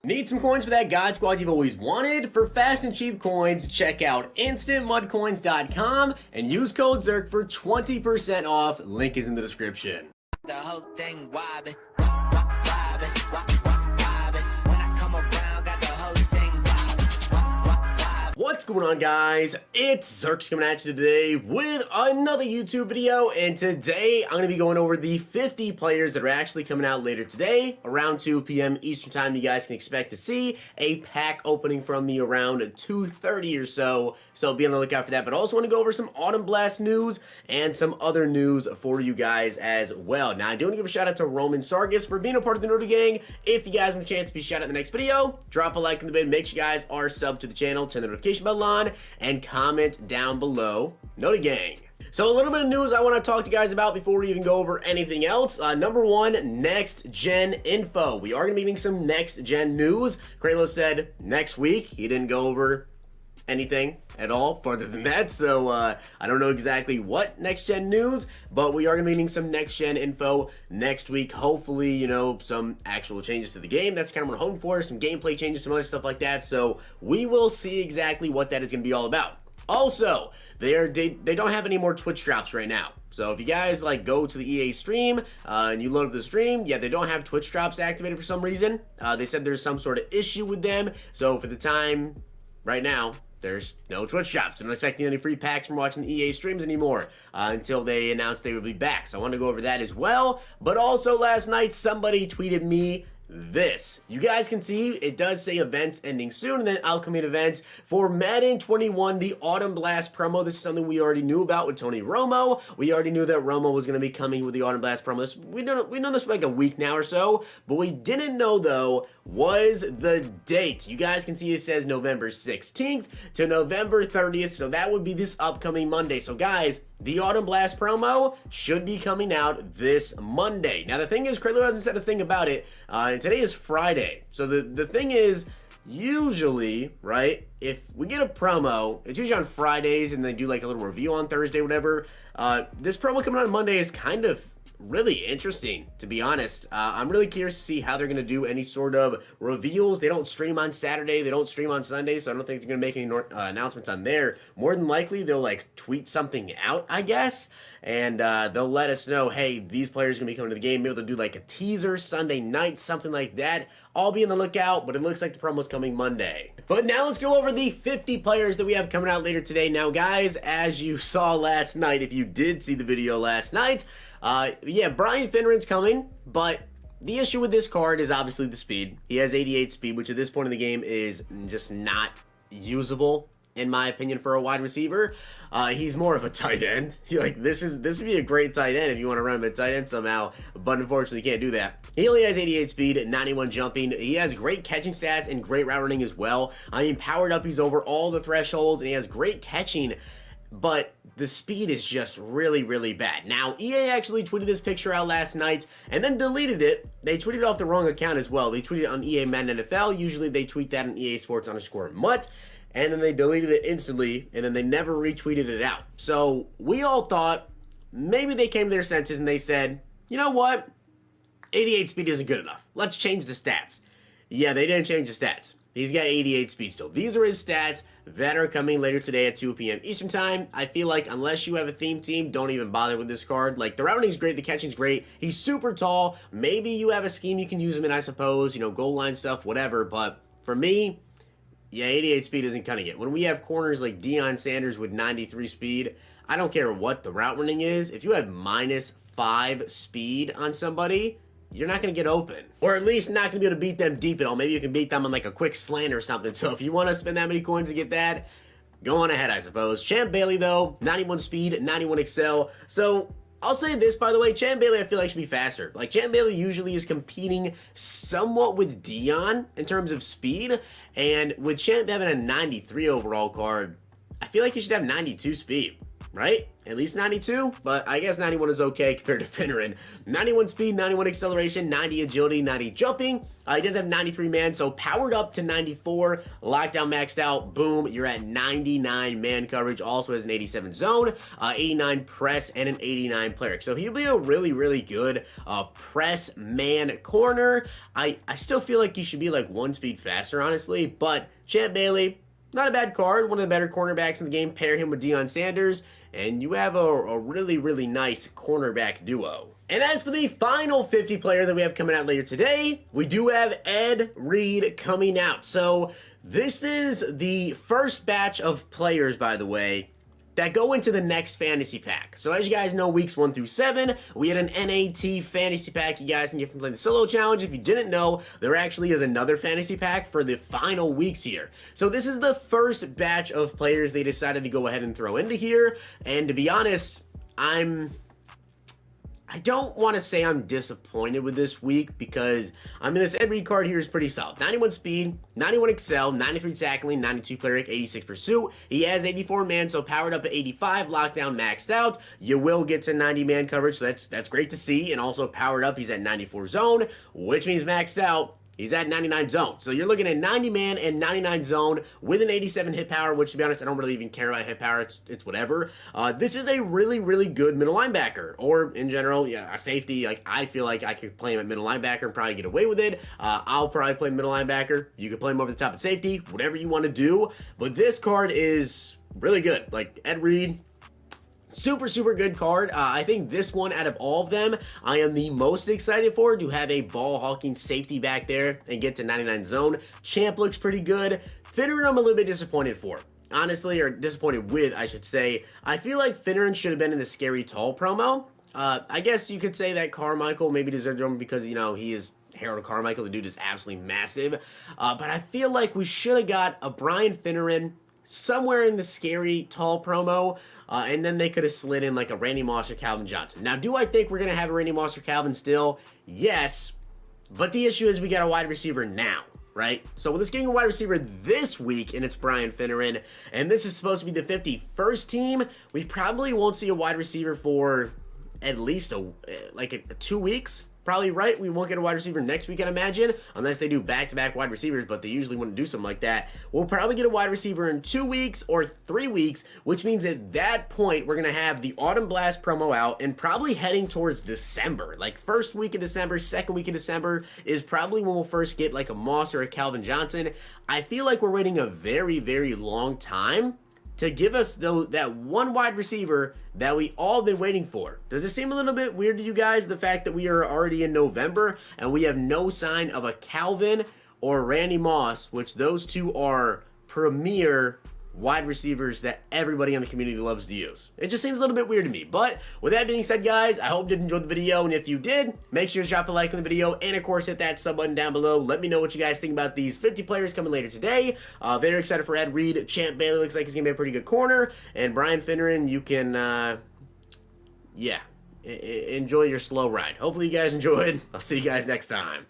Need some coins for that God Squad you've always wanted? For fast and cheap coins, check out instantmudcoins.com and use code ZERK for 20% off. Link is in the description. The whole thing wobbin', wobbin'. When I come around, got the whole thing wobbin'. What's going on, guys? It's Zirksee coming at you today with another YouTube video, and today I'm going to be going over the 50 players that are actually coming out later today around 2 p.m. Eastern Time. You guys can expect to see a pack opening from me around 2:30 or so be on the lookout for that. But I also want to go over some Autumn Blast news and some other news for you guys as well. Now, I do want to give a shout out to Roman Sargis for being a part of the Nerdy Gang. If you guys want a chance to be shout out in the next video, drop a like in the video, make sure you guys are subbed to the channel, turn the notification bell on, and comment down below, Nerdy Gang. So a little bit of news I want to talk to you guys about before we even go over anything else. Number one, next gen info. We are going to be getting some next gen news. Kralo said next week. He didn't go over anything at all further than that, so I don't know exactly what next gen news, but we are gonna be needing some next gen info next week. Hopefully, you know, some actual changes to the game. That's kind of what I'm hoping for, some gameplay changes, some other stuff like that. So we will see exactly what that is gonna be all about. Also, they don't have any more Twitch drops right now. So if you guys like go to the EA stream and you load up the stream, yeah, they don't have Twitch drops activated for some reason. They said there's some sort of issue with them. So for the time right now, there's no Twitch drops. I'm not expecting any free packs from watching the EA streams anymore until they announce they will be back. So I want to go over that as well. But also last night, somebody tweeted me this. You guys can see it does say events ending soon and then upcoming events for Madden 21, the Autumn Blast promo. This is something we already knew about with Tony Romo. We already knew that Romo was going to be coming with the Autumn Blast promo. We know this for like a week now or so, but we didn't know though was the date. You guys can see it says November 16th to November 30th, so that would be this upcoming Monday. So guys, the Autumn Blast promo should be coming out this Monday. Now the thing is, Kralo hasn't said a thing about it, and today is Friday. So the thing is, usually, right, if we get a promo, it's usually on Fridays and they do like a little review on Thursday, whatever. This promo coming out on Monday is kind of really interesting, to be honest. I'm really curious to see how they're going to do any sort of reveals. They don't stream on Saturday, they don't stream on Sunday, so I don't think they're going to make any announcements on there. More than likely, they'll like tweet something out, I guess, and they'll let us know, hey, these players are going to be coming to the game. Maybe they'll do like a teaser Sunday night, something like that. I'll be on the lookout, but it looks like the promo's coming Monday. But now let's go over the 50 players that we have coming out later today. Now, guys, as you saw last night, if you did see the video last night, yeah, Brian Finneran's coming, but the issue with this card is obviously the speed. He has 88 speed, which at this point in the game is just not usable, in my opinion, for a wide receiver. He's more of a tight end. This would be a great tight end if you want to run him at tight end somehow, but unfortunately you can't do that. He only has 88 speed, 91 jumping. He has great catching stats and great route running as well. I mean, powered up, he's over all the thresholds, and he has great catching, but the speed is just really, really bad. Now, EA actually tweeted this picture out last night and then deleted it. They tweeted off the wrong account as well. They tweeted it on EA Madden NFL. Usually they tweet that on EA Sports _MUT. And then they deleted it instantly, and then they never retweeted it out. So we all thought maybe they came to their senses and they said, you know what? 88 speed isn't good enough. Let's change the stats. Yeah, they didn't change the stats. He's got 88 speed still. These are his stats that are coming later today at 2 p.m. Eastern Time. I feel like unless you have a theme team, don't even bother with this card. Like, the routing's great, the catching's great. He's super tall. Maybe you have a scheme you can use him in, I suppose. You know, goal line stuff, whatever. But for me, yeah, 88 speed isn't cutting it. When we have corners like Deion Sanders with 93 speed, I don't care what the route running is. If you have -5 speed on somebody, you're not going to get open. Or at least not going to be able to beat them deep at all. Maybe you can beat them on like a quick slant or something. So if you want to spend that many coins to get that, go on ahead, I suppose. Champ Bailey, though, 91 speed, 91 excel. So I'll say this, by the way, Champ Bailey I feel like should be faster. Like, Champ Bailey usually is competing somewhat with Deion in terms of speed, and with Champ having a 93 overall card, I feel like he should have 92 speed. right? At least 92, but I guess 91 is okay compared to Finneran. 91 speed, 91 acceleration, 90 agility, 90 jumping. He does have 93 man, so powered up to 94, lockdown maxed out, boom, you're at 99 man coverage. Also has an 87 zone, 89 press, and an 89 player. So he'll be a really, really good press man corner. I still feel like he should be like 1 speed faster, honestly, but Champ Bailey, not a bad card, one of the better cornerbacks in the game. Pair him with Deion Sanders, and you have a really, really nice cornerback duo. And as for the final 50 player that we have coming out later today, we do have Ed Reed coming out. So this is the first batch of players, by the way, that go into the next fantasy pack. So as you guys know, weeks 1 through 7, we had an NAT fantasy pack you guys can get from playing the solo challenge. If you didn't know, there actually is another fantasy pack for the final weeks here. So this is the first batch of players they decided to go ahead and throw into here. And to be honest, I don't want to say I'm disappointed with this week because, I mean, this Ed Reed card here is pretty solid. 91 speed, 91 excel, 93 tackling, 92 player rate, 86 pursuit. He has 84 man, so powered up at 85, lockdown maxed out. You will get to 90 man coverage, so that's great to see. And also powered up, he's at 94 zone, which means maxed out. He's at 99 zone. So you're looking at 90 man and 99 zone with an 87 hit power, which to be honest, I don't really even care about hit power. It's whatever. This is a really, really good middle linebacker, or in general, yeah, a safety. Like, I feel like I could play him at middle linebacker and probably get away with it. I'll probably play middle linebacker. You could play him over the top at safety, whatever you want to do. But this card is really good. Like, Ed Reed, super, super good card. I think this one out of all of them, I am the most excited for, to have a ball hawking safety back there and get to 99 zone. Champ looks pretty good. Finneran I'm a little bit disappointed for. Honestly, or disappointed with, I should say. I feel like Finneran should have been in the Scary Tall promo. I guess you could say that Carmichael maybe deserved him because, you know, he is Harold Carmichael. The dude is absolutely massive. But I feel like we should have got a Brian Finneran somewhere in the Scary Tall promo, and then they could have slid in like a Randy Moss or Calvin Johnson. Now, do I think we're going to have a Randy Moss or Calvin still? Yes, but the issue is we got a wide receiver now, right? So with us getting a wide receiver this week, and it's Brian Finneran, and this is supposed to be the 51st team, we probably won't see a wide receiver for at least 2 weeks. Probably right. We won't get a wide receiver next week, I'd imagine, unless they do back-to-back wide receivers, but they usually wouldn't do something like that. We'll probably get a wide receiver in 2 weeks or 3 weeks, which means at that point, we're going to have the Autumn Blast promo out and probably heading towards December. Like, first week of December, second week of December is probably when we'll first get like a Moss or a Calvin Johnson. I feel like we're waiting a very, very long time to give us that one wide receiver that we all been waiting for. Does it seem a little bit weird to you guys, the fact that we are already in November and we have no sign of a Calvin or Randy Moss, which those two are premier wide receivers that everybody in the community loves to use? It just seems a little bit weird to me. But with that being said, guys, I hope you did enjoy the video, and if you did, make sure to drop a like on the video, and of course hit that sub button down below. Let me know what you guys think about these 50 players coming later today. Very excited for Ed Reed. Champ Bailey looks like he's gonna be a pretty good corner, and Brian Finneran, you can enjoy your slow ride. Hopefully you guys enjoyed. I'll see you guys next time.